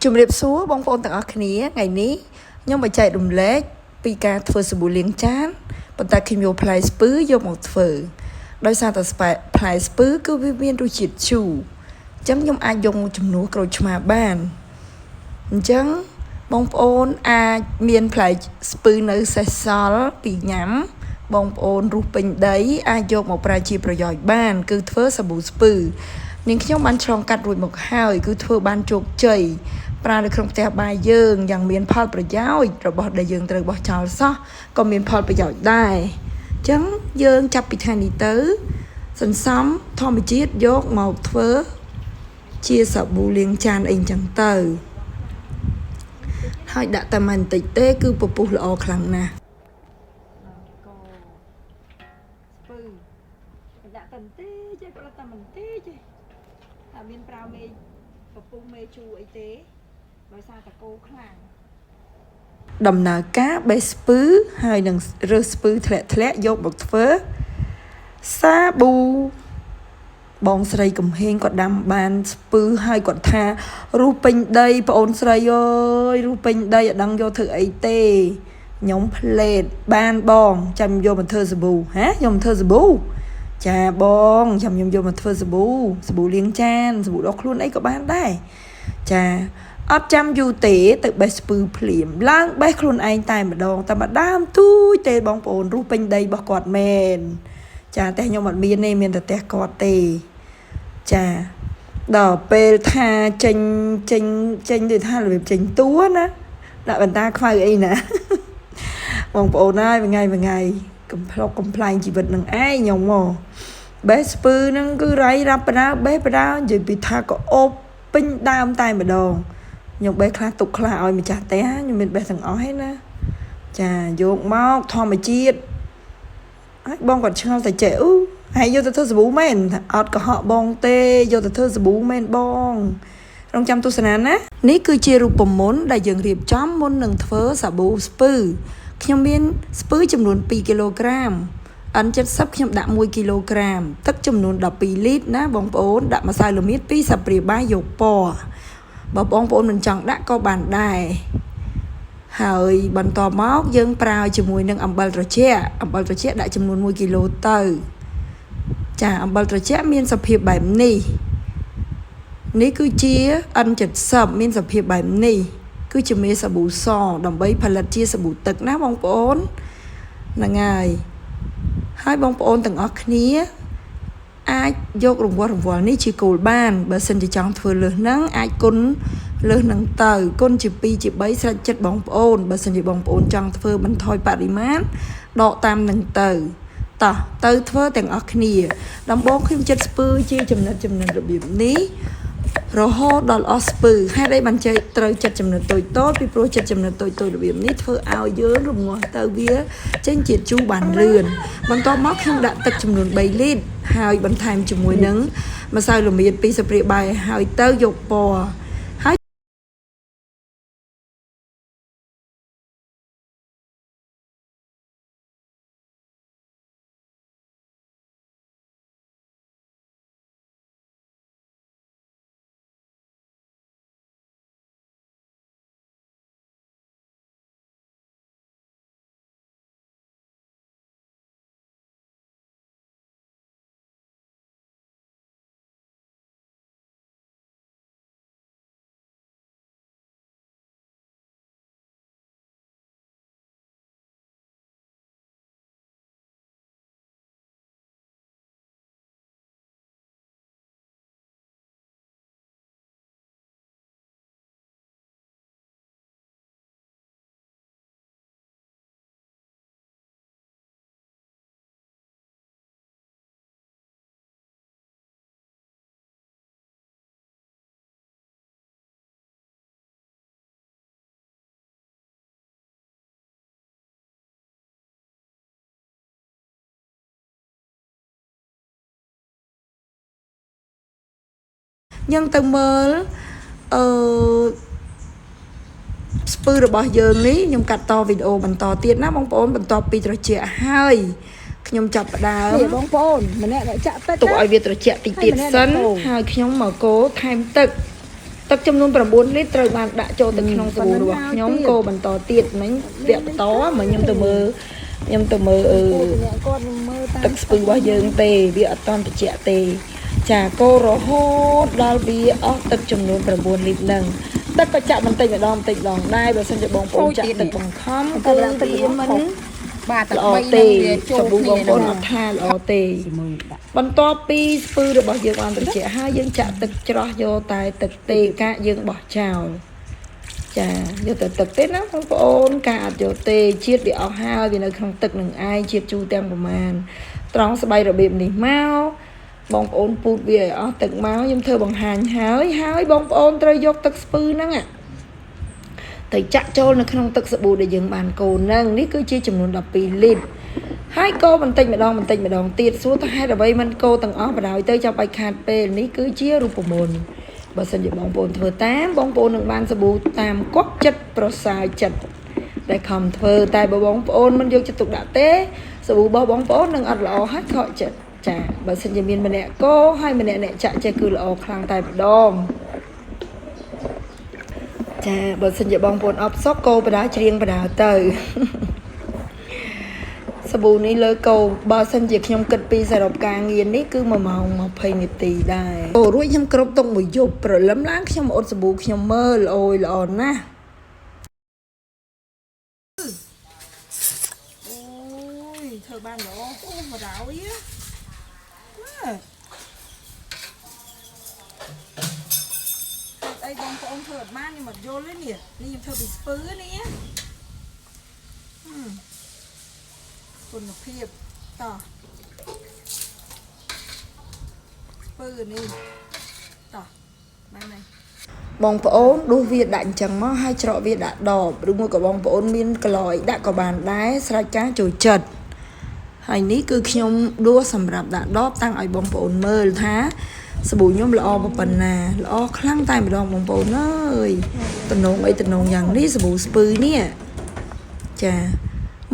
ជំរាបសួរបងប្អូនទាំងអស់គ្នាថ្ងៃនេះខ្ញុំមកចែករំលែកពីការធ្វើសាប៊ូលាងចានប៉ុន្តែខ្ញុំយកផ្លែស្ពឺយកមកធ្វើដោយសារតែផ្លែស្ពឺគឺវាមានរសជាតិជូរអញ្ចឹងខ្ញុំអាចយកមកជំនួសក្រូចឆ្មាបានអញ្ចឹងបងប្អូនអាចមានផ្លែស្ពឺនៅសេសសល់ពីញ៉ាំបងប្អូនរុះពេញដីអាចយកមកប្រើជាប្រយោជន៍បានគឺធ្វើសាប៊ូស្ពឺនាងខ្ញុំបានឆ្លងកាត់រួចមកហើយគឺធ្វើបានជោគជ័យប្រើនៅក្នុងផ្ទះបាយយើងយ៉ាងមានផលប្រយោជន៍របស់ដែលយើងត្រូវបោះចោលសោះក៏មានផលប្រយោជន៍ដែរអញ្ចឹងយើងចាប់ពីថ្ងៃនេះទៅសន្សំធម្មជាតិយកមកធ្វើជាសាប៊ូលាងចានអីចឹងទៅហើយដាក់តែបន្តិចទេគឺពពុះល្អខ្លាំងណាស់ស្ពឺដាក់តែបន្តិចទេប្រត់តែបន្តិចទេតែមានប្រើមេពពុះមេជូរអីទេដោយសារតកោខ្លាំងដំណើរការបេះស្ពឺហើយនឹងរើសស្ពឺធ្លាក់យកមកធ្វើសាប៊ូបងស្រីកំហេងគាត់ដាំបានស្ពឺហើយគាត់ថារុះពេញដីប្អូនស្រីអើយរុះពេញដីអត់ដឹងយកធ្វើអីទេខ្ញុំផ្លេតបានបងចាំយកមកធ្វើសាប៊ូខ្ញុំធ្វើសាប៊ូចាបងចាំខ្ញុំយកមកធ្វើសាប៊ូលាងចានសាប៊ូដុសខ្លួនអីក៏បានដែរចាអត់ចាំយូរទេទៅបេះស្ពឺភ្លាមឡើងបេះខ្លួនឯងតែម្ដងតែម្ដើមទូចទេបងប្អូនរុះពេញដីរបស់គាត់មែនចាតែខ្ញុំអត់មានទេមានតែផ្ទះគាត់ទេចាដល់ពេលថាចេញដូចថារបៀបចេញតួណាដាក់បន្តាខ្វៅអីណាបងប្អូនហើយមួយថ្ងៃកំផ្លុកកំ pl ែងជីវិតនឹងឯងខ្ញុំមកបេះស្ពឺហ្នឹងគឺរៃរាប់បដាបេះបដានិយាយពីថាក៏អូបពេញដើមតែម្ដងខ្ញុំបេះខ្លះទុកខ្លះឲ្យម្ចាស់ផ្ទះខ្ញុំមានបេះទាំងអស់ហ្នឹងណាចាយកមកធម្មជាតិហើយបងគាត់ឆ្ងល់តែចេះហើយយកទៅធ្វើសាប៊ូមែនអត់កុហកបងទេយកទៅធ្វើសាប៊ូមែនបងរងចាំទស្សនាណានេះគឺជារូបមន្តដែលយើងរៀបចំមុននឹងធ្វើសាប៊ូស្ពឺខ្ញុំមានស្ពឺចំនួន2គីឡូក្រាមN70ខ្ញុំដាក់1គីឡូក្រាមទឹកចំនួន12លីត្រណាបងប្អូនដាក់ម្សៅល្មៀត2ស្លាបព្រាបាយយកពណ៌បើបងប្អូនមិនចង់ដាក់ក៏បានដែរហើយបន្តមកយើងប្រើជាមួយនឹងអំបិលត្រជាក់ដាក់ចំនួន1គីឡូទៅចាអំបិលត្រជាក់មានសភាពបែបនេះគឺជា N70 មានសភាពបែបនេះគឺជាមេសាប៊ូសដើម្បីផលិតជាសាប៊ូទឹកណាបងប្អូនហ្នឹងហើយបងប្អូនទាំងអស់គ្នាអាចយករង្វាស់នេះជាគោលបានបើសិនជាចង់ធ្វើលើសហ្នឹងអាចគុណលើសហ្នឹងទៅគុណជា2ជា3ស្រេចចិត្តបងប្អូនបើសិនជាបងប្អូនចង់ធ្វើបន្ថយបរិមាណដកតាមហ្នឹងទៅធ្វើទាំងអស់គ្នាដំបូងខ្ញុំចិតស្ពឺជាចំណិតរបៀបនេះរហូតដល់អស់ស្ពឺហេតុអីបានត្រូវចិតចំណិតតូចពីព្រោះចិតចំណិតតូចរបៀបនេះធ្វើឲ្យយើងរងាស់ទៅវាចេញជាតិជូរបានលឿនបន្ទាប់មកខ្ញុំដាក់ទឹកចំនួន3លីត្រហើយបន្ថែមជាមួយនឹងម្សៅល្មៀត2ស្លាបព្រាបាយហើយទៅយកពណ៌យើងទៅមើលស្ពឺរបស់យើងនេះខ្ញុំកាត់តវីដេអូបន្តទៀតណាបងប្អូនបន្ទាប់ពីត្រជាក់ហើយខ្ញុំចាប់ផ្ដើមបងប្អូនម្នាក់ចាក់ទឹកទុកឲ្យវាត្រជាក់តិចទៀតសិនហើយខ្ញុំមកកូរថែមទឹក ទឹកចំនួន9លីត្រត្រូវបានដាក់ចូលទៅក្នុងសាប៊ូរបស់ខ្ញុំកូរបន្តទៀតមិញវគ្គបន្តមកខ្ញុំទៅមើលទឹកស្ពឺរបស់យើងទេវាអត់តាន់ត្រជាក់ទេចាកូររហូតដល់វាអស់ទឹកចំនួន9លីត្រហ្នឹងទឹកក៏ចាក់បន្តិចម្ដងដែរបើសិនជាបងប្អូនចាក់ទឹកបង្ខំគឺវាមិនបាទទឹក3ហ្នឹងវាចូលគ្នាបងប្អូនអត់ថាល្អទេបន្ទាប់ពីស្ពឺរបស់យើងបានត្រជាក់ហើយយើងចាក់ទឹកច្រោះយកតែទឹកទេកាកយើងបោះចោលចាយកតែទឹកទេណាបងប្អូនការអត់យកទេជាតិវាអស់ហើយវានៅក្នុងទឹកនឹងឯងជាតិជូរទាំងប្រមាណត្រង់ស្បៃរបៀបនេះមកបងប្អូនពូតវាឲ្យអស់ទឹកមកខ្ញុំធ្វើបង្ហាញហើយបងប្អូនត្រូវយកទឹកស្ពឺហ្នឹងទៅចាក់ចូលនៅក្នុងទឹកសាប៊ូដែលយើងបានកូរហ្នឹងនេះគឺជាចំនួន12លីត្រហើយកូរបន្តិចម្ដងទៀតសួរថាហេតុអ្វីមិនកូរទាំងអស់បណ្ដោយទៅចាំបាច់ខាតពេលនេះគឺជារូបមន្តបើសិនជាបងប្អូនធ្វើតាមបងប្អូននឹងបានសាប៊ូតាមគាត់ចិត្តប្រសើរចិត្តដែលខំធ្វើតែបើបងប្អូនមិនយកចិត្តទុកដាក់ទេសាប៊ូរបស់បងប្អូននឹងអត់ល្អហើយខកចិត្តចាបើសិនជាមានម្នាក់កោហើយម្នាក់អ្នកចាក់ចេះគឺល្អខ្លាំងតែម្ដងចាបើសិនជាបងប្អូនអបសុកកោបដាច្រៀងបដាទៅសាប៊ូនេះលើកោបើសិនជាខ្ញុំគិតពីសរុបការងារនេះគឺ1ម៉ោង20នាទីដែរអូរួចខ្ញុំគ្រប់ទុកមួយយប់ព្រលឹមឡើងខ្ញុំអ៊ុតសាប៊ូខ្ញុំមើលអូយល្អណាស់អូយធ្វើបានល្អអូមកដល់វាអីបងប្អូនធ្វើអត់បានខ្ញុំអត់យល់ទេនេះខ្ញុំធ្វើពីស្ពឺនេះគុណភាពតោះស្ពឺនេះតោះបានហើយបងប្អូនដួសវាដាក់អញ្ចឹងមកហើយច្រកវាដាក់ដបឬមួយក៏បងប្អូនមានកឡយដាក់ក៏បានដែរស្រេចការចូលចិត្តហើយនេះគឺខ្ញុំដួសសម្រាប់ដាក់ដបតាំងឲ្យបងប្អូនមើលថាសាប៊ូខ្ញុំល្អប៉ុណ្ណាល្អខ្លាំងតែម្ដងបងប្អូនអើយតំណងអីតំណងយ៉ាងនេះសាប៊ូស្ពឺនេះចា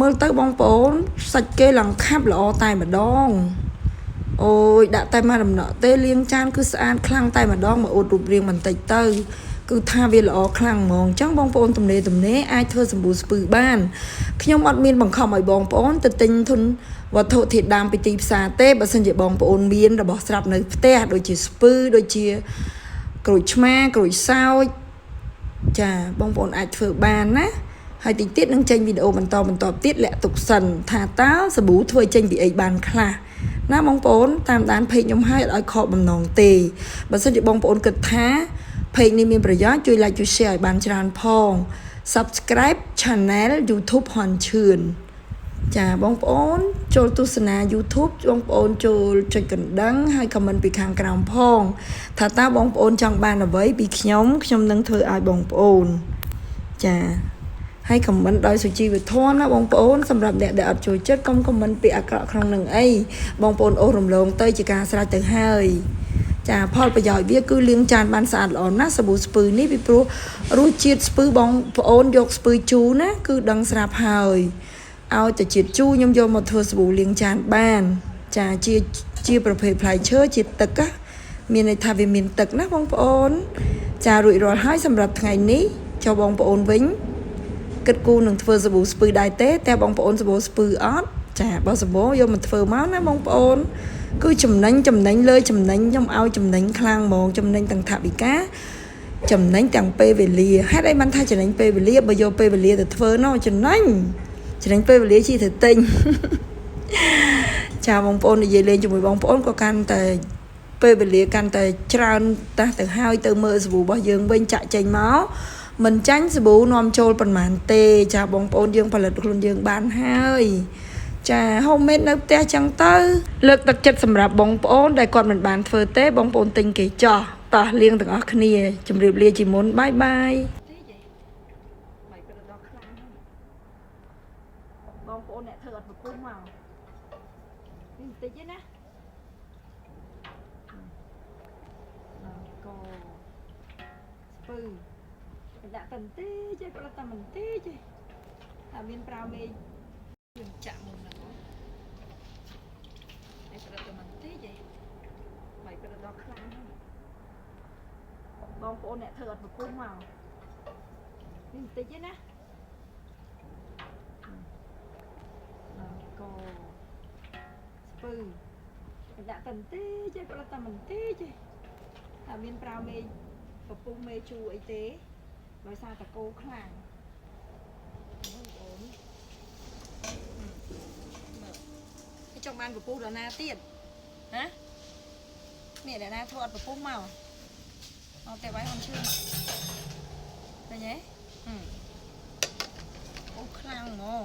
មើលទៅបងប្អូនសាច់គេឡើងខាប់ល្អតែម្ដងអូយដាក់តែមកដំណក់ទេលាងចានគឺស្អាតខ្លាំងតែម្ដងមកអ៊ុតរូបរាងបន្តិចទៅគឺថាវាល្អខ្លាំងហ្មងអញ្ចឹងបងប្អូនទំនេរអាចធ្វើសាប៊ូស្ពឺបានខ្ញុំអត់មានបង្ខំឲ្យបងប្អូនទៅទិញធនវត្ថុធាតុដើមពីទីផ្សារទេបើសិនជាបងប្អូនមានរបស់ស្រាប់នៅផ្ទះដូចជាស្ពឺដូចជាក្រូចឆ្មាក្រូចសើចចាបងប្អូនអាចធ្វើបានណាហើយតិចទៀតនឹងចេញវីដេអូបន្តទៀតលាក់ទុកសិនថាតើសាប៊ូធ្វើចេញពីអីបានខ្លះណាបងប្អូនតាមដានเพจខ្ញុំឲ្យខកបំណងទេបើសិនជាបងប្អូនគិតថាเพจនេះមានប្រយោជន៍ជួយ like ជួយ share ឲ្យបានច្រើនផង Subscribe Channel YouTube ហនឈឿនចាបងប្អូនចូលទស្សនា YouTube បងប្អូនចូលចុចកណ្ដឹងហើយ comment ពីខាងក្រោមផងថាតើបងប្អូនចង់បានអ្វីពីខ្ញុំនឹងធ្វើឲ្យបងប្អូនចាហើយ comment ដោយសុជីវធម៌ណាបងប្អូនសម្រាប់អ្នកដែលអត់ចូលចិត្តកុំ comment ពីអាក្រក់ក្នុងនឹងអីបងប្អូនអូសរំលងទៅជាការស្រេចទៅហើយចាផលប្រយោជន៍វាគឺលាងចានបានស្អាតល្អណាស់សាប៊ូស្ពឺនេះពីព្រោះរសជាតិស្ពឺបងប្អូនយកស្ពឺជូរណាគឺដឹងស្រាប់ហើយឲ្យតែជាតិជូរខ្ញុំយកមកធ្វើសាប៊ូលាងចានបានចាជាប្រភេទផ្លែឈើជាទឹកណាមានន័យថាវាមានទឹកណាបងប្អូនចារួចរាល់ហើយសម្រាប់ថ្ងៃនេះចុះបងប្អូនវិញគិតគូនឹងធ្វើសាប៊ូស្ពឺដែរទេតែបងប្អូនសាប៊ូស្ពឺអត់ចាបើសាប៊ូយកមកធ្វើមកណាបងប្អូនគឺចំណេញលើចំណេញខ្ញុំឲ្យចំណេញខ្លាំងហ្មងចំណេញទាំងថវិកាចំណេញទាំងពេលវេលាហេតុអីបានថាចំណេញពេលវេលាបើយកពេលវេលាទៅធ្វើនោះចំណេញពេលវេលាជាទៅទិញចាបងប្អូននិយាយលេងជាមួយបងប្អូនក៏កាន់តែពេលវេលាកាន់តែច្រើនតាស់ទៅហើយទៅមើលសាប៊ូរបស់យើងវិញចាក់ចេញមកមិនចាញ់សាប៊ូនាំចូលប៉ុន្មានទេចាបងប្អូនយើងផលិតខ្លួនយើងបានហើយចា homemade នៅផ្ទះចឹងទៅលើកទឹកចិត្តសម្រាប់បងប្អូនដែលគាត់មិនបានធ្វើទេបងប្អូនទិញគេចោះតោះលាងទាំងអស់គ្នាជម្រាបលាជាមុនបាយបាយបងប្អូនអ្នកធ្វើអត់ប្រពុះមកនេះបន្តិចទេណាកូស្ពឺដាក់តែបន្តិចទេគាត់តែបន្តិចទេតែមានប្រើមេយើងចាក់មុនណានេះប្រត់តែបន្តិចទេបាយប្រត់ដល់ខ្លាំង បងប្អូនអ្នកធ្វើអត់ប្រពុះមកនេះបន្តិចទេណាកស្ពឺដាក់តែបន្តិចទេប្រឡាក់តែបន្តិចទេតែមានប្រើមេប្រពុះមេជូរអីទេដោយសារតកោខ្លាំងបងប្អូនមើលចង់បានប្រពុះដល់ណាទៀតណានេះអ្នកណាធ្វើអត់ប្រពុះមកเอาแต่ไว้คนชื่อเป็นไงโอ้คลั่งมอง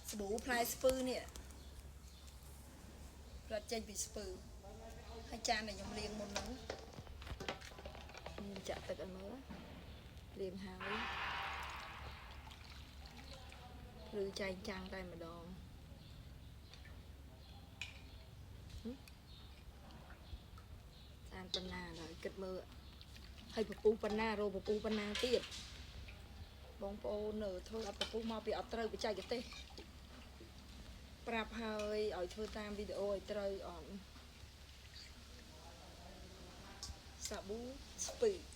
สบู่พลายสปือเนี่ยเราเจนปีสปือให้จานเนี่ยยังเรียงหมดนั้นจะตึกอันเมื่อเรียงหายหรือใจจังได้มาดองปัญนาเลยเกิดมือให้ปะปูปัญนาโรปะปูปัญนาตีดบองโปเนอเธอเอาปะปูมาไปเอาเตยไปใจกันเต้ปราบเฮยเอาเธอตามวิดีโอไอ้เตยอ่อนสบู่สปีด